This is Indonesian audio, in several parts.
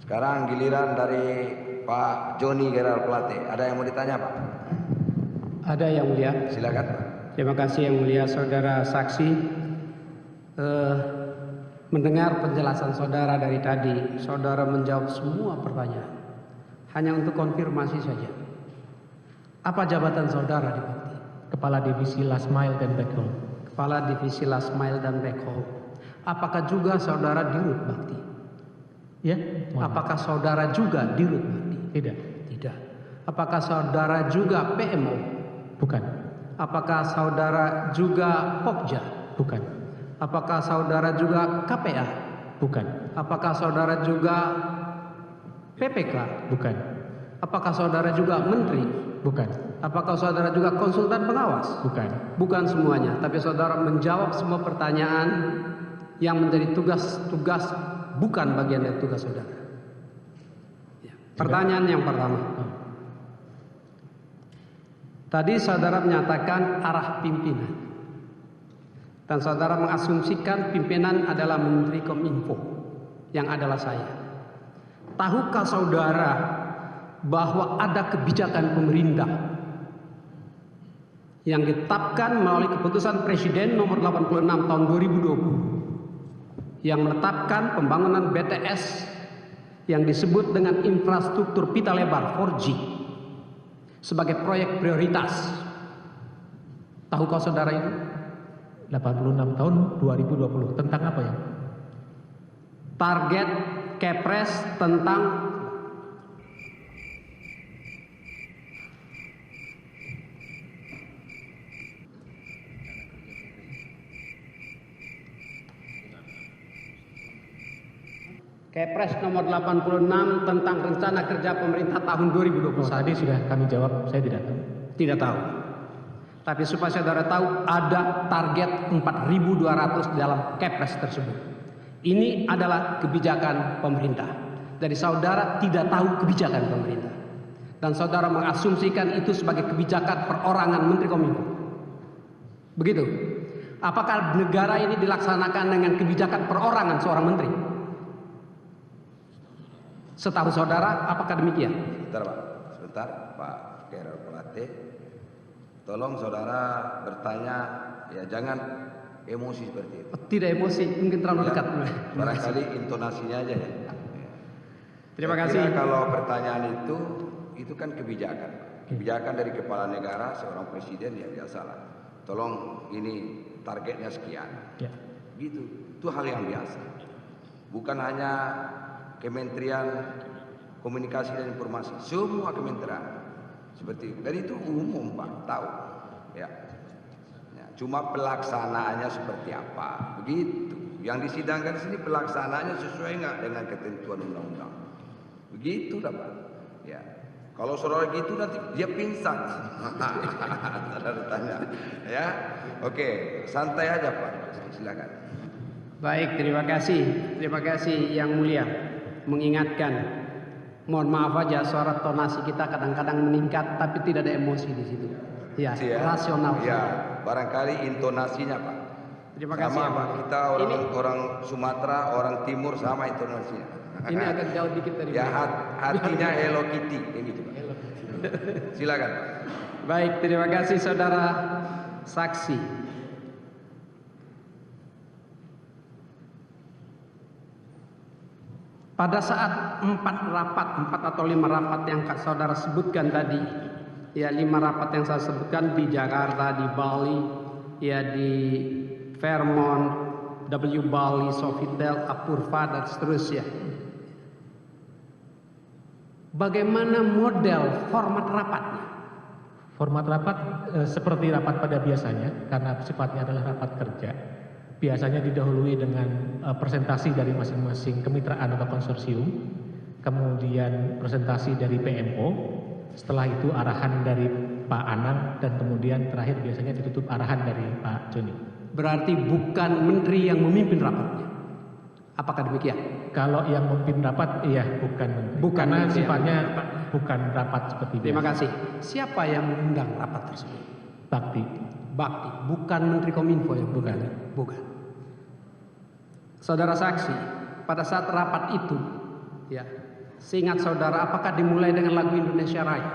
Sekarang giliran dari Pak Joni Gerard Plate. Ada yang mau ditanya, Pak? Ada yang mulia. Silakan, Pak. Terima kasih yang mulia saudara saksi. Mendengar penjelasan saudara dari tadi, saudara menjawab semua pertanyaan. Hanya untuk konfirmasi saja. Apa jabatan saudara di Bakti? Kepala Divisi Last Mile dan Backhaul. Kepala Divisi Last Mile dan Backhaul. Apakah juga saudara di Rut Bakti? Ya. Apakah saudara juga di Rut Bakti? Tidak. Tidak. Apakah saudara juga PMO? Bukan. Apakah saudara juga Pokja? Bukan. Apakah saudara juga KPA? Bukan. Apakah saudara juga PPK? Bukan. Apakah saudara juga menteri? Bukan. Apakah saudara juga konsultan pengawas? Bukan. Bukan semuanya, tapi saudara menjawab semua pertanyaan yang menjadi tugas bukan bagian dari tugas saudara. Ya. Pertanyaan yang pertama. Tadi saudara menyatakan arah pimpinan. Dan saudara mengasumsikan pimpinan adalah Menteri Kominfo, yang adalah saya. Tahukah saudara bahwa ada kebijakan pemerintah yang ditetapkan melalui keputusan Presiden nomor 86 tahun 2020 yang menetapkan pembangunan BTS yang disebut dengan infrastruktur pita lebar 4G sebagai proyek prioritas. Tahukah saudara itu? 86 tahun 2020. Tentang apa ya? Target Kepres tentang Kepres nomor 86 tentang rencana kerja pemerintah tahun 2021. Tadi sudah kami jawab, saya tidak tahu. Tidak tahu. Tapi supaya saudara tahu, ada target 4.200 dalam Kepres tersebut. Ini adalah kebijakan pemerintah. Jadi saudara tidak tahu kebijakan pemerintah. Dan saudara mengasumsikan itu sebagai kebijakan perorangan Menteri Kominfo. Begitu. Apakah negara ini dilaksanakan dengan kebijakan perorangan seorang menteri? Setahu saudara, apakah demikian? Sebentar, Pak. Sebentar, Pak Gerard Plate. Tolong saudara bertanya, ya jangan emosi seperti itu. Tidak emosi, mungkin terlalu dekat. Barangkali intonasinya aja ya. Terima Saya kasih. kira kalau pertanyaan itu kan kebijakan. Kebijakan dari kepala negara, seorang presiden ya biasalah. Tolong ini targetnya sekian. Ya. Gitu. Itu hal yang biasa. Bukan hanya Kementerian Komunikasi dan Informasi, semua kementerian seperti itu. Dan itu umum, Pak, tahu. Ya. Cuma pelaksanaannya seperti apa, begitu. Yang disidangkan di sini pelaksanaannya sesuai nggak dengan ketentuan undang-undang. Begitulah, Pak. Ya. Kalau saudara gitu nanti dia pingsan. Saudara tanya, ya. Oke, santai aja, Pak. Silakan. Baik, terima kasih. Terima kasih yang mulia mengingatkan. Mohon maaf aja suara tonasi kita kadang-kadang meningkat tapi tidak ada emosi di situ. Ya, rasional. Ya, barangkali intonasinya, Pak. Terima kasih, sama, Pak. Pak. Kita orang Sumatera, orang Timur sama intonasinya. Ini agak jauh dikit dari ya, hatinya Hello Kitty, kayak gitu, Pak. Silakan, Pak. Baik, terima kasih saudara saksi. Pada saat 4 atau 5 rapat yang saudara sebutkan tadi, ya 5 rapat yang saya sebutkan di Jakarta, di Bali, ya di Fairmont, W Bali, Sofitel, Apurva dan seterusnya. Bagaimana model format rapatnya? Format rapat seperti rapat pada biasanya, karena sifatnya adalah rapat kerja. Biasanya didahului dengan presentasi dari masing-masing kemitraan atau konsorsium, kemudian presentasi dari PMO, setelah itu arahan dari Pak Anang, dan kemudian terakhir biasanya ditutup arahan dari Pak Joni. Berarti bukan menteri yang memimpin rapatnya. Apakah demikian? Kalau yang memimpin rapat, iya bukan menteri. Bukan, karena menteri, sifatnya ya. bukan rapat seperti biasa. Terima kasih. Siapa yang mengundang rapat tersebut? Bakti. Bakti, bukan Menteri Kominfo yang bukan. Bukan. Saudara saksi, pada saat rapat itu, ya, Seingat saudara, apakah dimulai dengan lagu Indonesia Raya?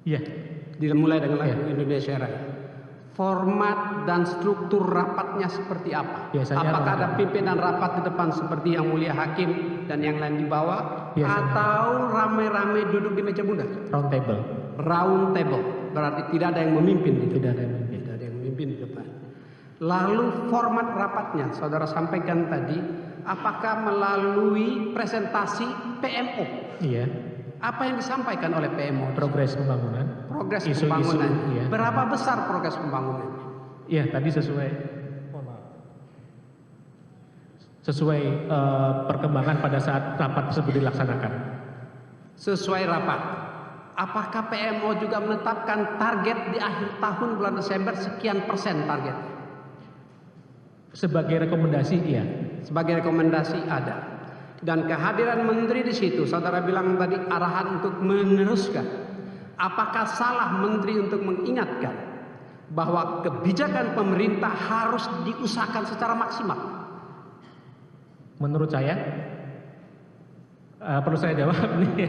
Iya. Dimulai dengan lagu Indonesia Raya. Format dan struktur rapatnya seperti apa? Biasanya apakah ada round pimpinan rapat di depan seperti yang mulia hakim dan yang lain di bawah? Biasanya. Atau rame-rame duduk di meja bundar? Round table. Round table, berarti tidak ada yang memimpin di depan. Tidak ada yang memimpin. Tidak ada yang memimpin di depan. Lalu format rapatnya, saudara sampaikan tadi, apakah melalui presentasi PMO? Iya. Apa yang disampaikan oleh PMO? Progres pembangunan. Progres Isu-isu, pembangunan. iya. Berapa besar progres pembangunan? Iya, tadi sesuai perkembangan pada saat rapat tersebut dilaksanakan. Sesuai rapat. Apakah PMO juga menetapkan target di akhir tahun bulan Desember sekian persen target? Sebagai rekomendasi, iya. Sebagai rekomendasi ada. Dan kehadiran menteri di situ, saudara bilang tadi arahan untuk meneruskan. Apakah salah menteri untuk mengingatkan bahwa kebijakan pemerintah harus diusahakan secara maksimal? Menurut saya, perlu saya jawab nih.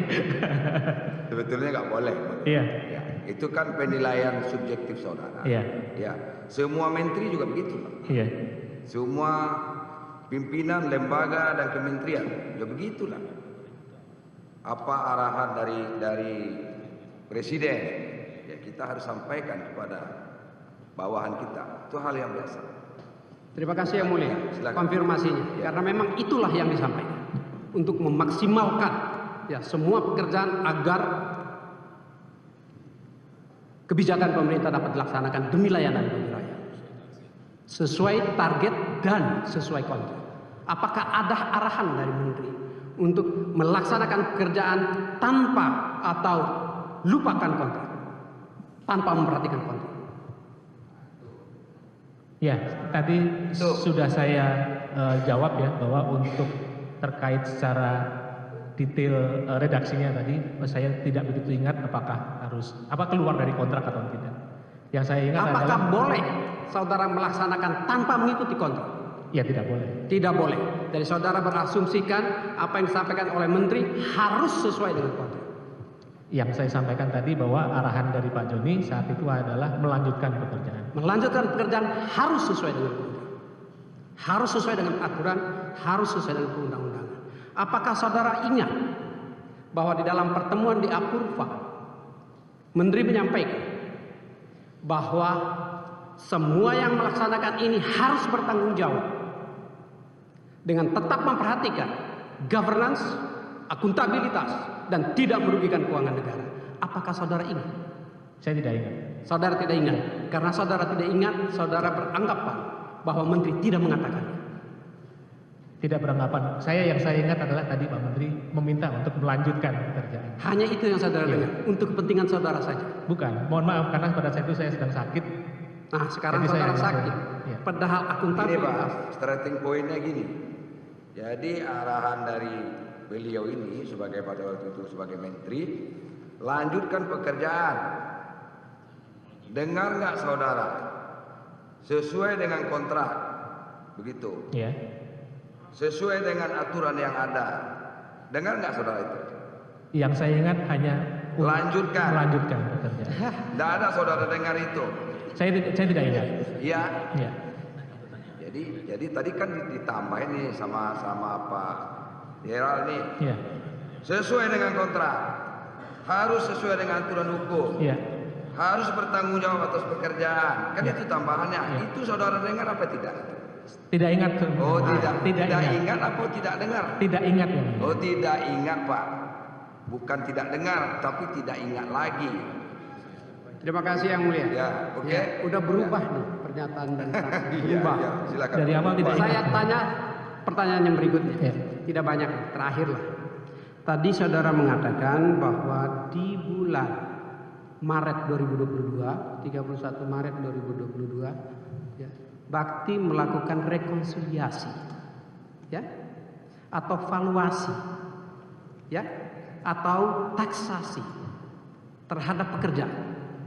Sebetulnya nggak boleh. Iya. Ya, itu kan penilaian subjektif saudara. Iya. Ya, semua menteri juga begitu. Iya. Semua pimpinan lembaga dan kementerian ya begitulah. Apa arahan dari presiden, ya kita harus sampaikan kepada bawahan kita. Itu hal yang biasa. Terima kasih yang mulia. Silakan. Konfirmasinya, Ya. karena memang itulah yang disampaikan untuk memaksimalkan ya semua pekerjaan agar kebijakan pemerintah dapat dilaksanakan demi layanan bagi rakyat sesuai target dan sesuai kontrak. Apakah ada arahan dari menteri untuk melaksanakan pekerjaan tanpa atau lupakan kontrak, tanpa memperhatikan kontrak? Ya, tadi sudah saya jawab ya bahwa untuk terkait secara detail redaksinya tadi saya tidak begitu ingat apakah harus keluar dari kontrak atau tidak. Yang saya ingat Apakah adalah boleh saudara melaksanakan tanpa mengikuti kontrak? ya tidak boleh. Tidak boleh. Jadi saudara berasumsikan apa yang disampaikan oleh menteri harus sesuai dengan kontrak. Yang saya sampaikan tadi bahwa arahan dari Pak Joni saat itu adalah melanjutkan pekerjaan. Melanjutkan pekerjaan harus sesuai dengan kontrak. Harus sesuai dengan aturan, harus sesuai dengan perundang-undangan. Apakah saudara ingat bahwa di dalam pertemuan di Apurva, menteri menyampaikan bahwa semua yang melaksanakan ini harus bertanggung jawab dengan tetap memperhatikan governance, akuntabilitas, dan tidak merugikan keuangan negara. Apakah saudara ingat? Saya tidak ingat. Saudara tidak ingat. Karena saudara tidak ingat, saudara beranggapan bahwa menteri tidak mengatakannya. Tidak beranggapan. Yang saya ingat adalah tadi Pak Menteri meminta untuk melanjutkan pekerjaan. Hanya itu yang saudara dengar, untuk kepentingan saudara saja. Bukan, mohon maaf karena pada saat itu saya sedang sakit. Nah, sekarang Jadi saudara saya sakit. ya. Padahal Ini akuntabilitas. Pak, starting pointnya gini. Jadi arahan dari beliau ini sebagai pada waktu itu sebagai menteri, lanjutkan pekerjaan. Dengar nggak saudara? Sesuai dengan kontrak, begitu. Ya. Sesuai dengan aturan yang ada. Dengar nggak saudara itu? Yang saya ingat hanya Lanjutkan. melanjutkan pekerjaan. Tidak ada saudara dengar itu. Saya tidak ingat. Ya. Ya. Jadi tadi kan ditambahin nih sama Pak Gerald nih. Ya. Sesuai dengan kontrak. Harus sesuai dengan aturan hukum. Ya. Harus bertanggung jawab atas pekerjaan. Kan Ya. itu tambahannya. Ya. Itu saudara dengar apa tidak? Tidak ingat. Oh tidak ingat. ingat apa tidak dengar? Tidak ingat ya. Oh tidak ingat Pak. Bukan tidak dengar, tapi tidak ingat lagi. Terima kasih yang mulia. Ya, oke. Ya, udah berubah nih pernyataan dan saksi. Berubah. Iya, silakan. Dari awal tidak Pak. Saya tanya pertanyaan yang berikutnya. Ya. Tidak banyak, terakhir lah. Tadi saudara mengatakan bahwa di bulan Maret 2022, 31 Maret 2022, ya, Bakti melakukan rekonsiliasi, ya, atau valuasi, ya, atau taksasi terhadap pekerjaan.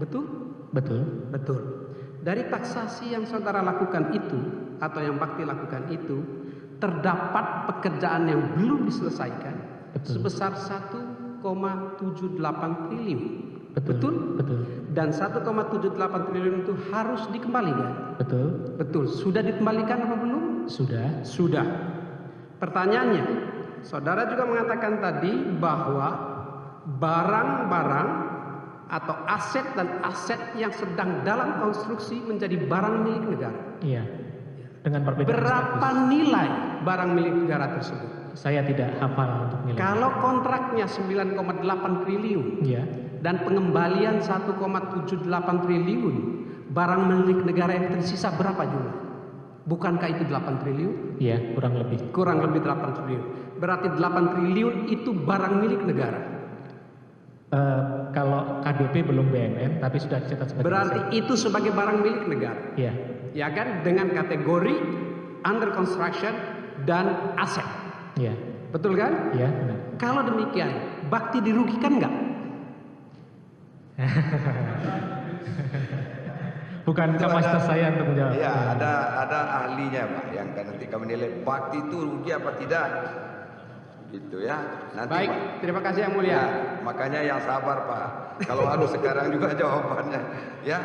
Betul? Betul. Betul. Dari taksasi yang saudara lakukan itu, atau yang Bakti lakukan itu, terdapat pekerjaan yang belum diselesaikan Betul. sebesar 1,78 triliun. Betul. Betul. Dan 1,78 triliun itu harus dikembalikan. Betul. Betul. Sudah dikembalikan apa belum? Sudah. Sudah. Pertanyaannya, saudara juga mengatakan tadi bahwa barang-barang atau aset dan aset yang sedang dalam konstruksi menjadi barang milik negara. Iya. Dengan perbedaan Berapa status. nilai barang milik negara tersebut? Saya tidak hafal untuk nilai. Kalau kontraknya 9,8 triliun Iya. dan pengembalian 1,78 triliun, barang milik negara yang tersisa berapa jumlah? Bukankah itu 8 triliun? Iya, kurang lebih. Kurang lebih 8 triliun. Berarti 8 triliun itu barang milik negara. Kalau KDP belum BNN, tapi sudah dicatat sebagai Berarti aset. itu sebagai barang milik negara. Iya. Ya kan? Dengan kategori under construction dan aset. Iya. Betul kan? Iya, benar. Kalau demikian, Bakti dirugikan nggak? Bukan Itu kapasitas saya untuk menjawab. Iya, ada ahlinya Pak yang nanti kami nilai Bakti itu rugi apa tidak. Gitu ya. Nanti Baik, Pak. terima kasih yang mulia. Ya, makanya yang sabar Pak. Kalau harus sekarang juga jawabannya, ya.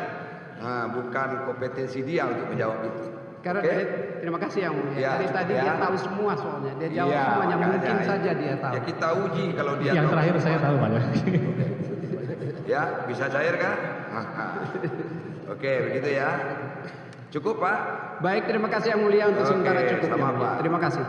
Nah, bukan kompetensi dia untuk menjawab itu. Karena Oke? terima kasih yang mulia. Ya, Dari tadi ya. dia tahu semua soalnya. Dia jawab Iya, semuanya. makanya. Mungkin saja dia tahu. Ya kita uji kalau dia Yang tahu. terakhir saya tahu, Pak. Ya, bisa cair kan? Oke, begitu ya. Cukup Pak. Baik, terima kasih yang mulia untuk Oke, sementara cukup. sama, Yang mulia. Pak. Terima kasih.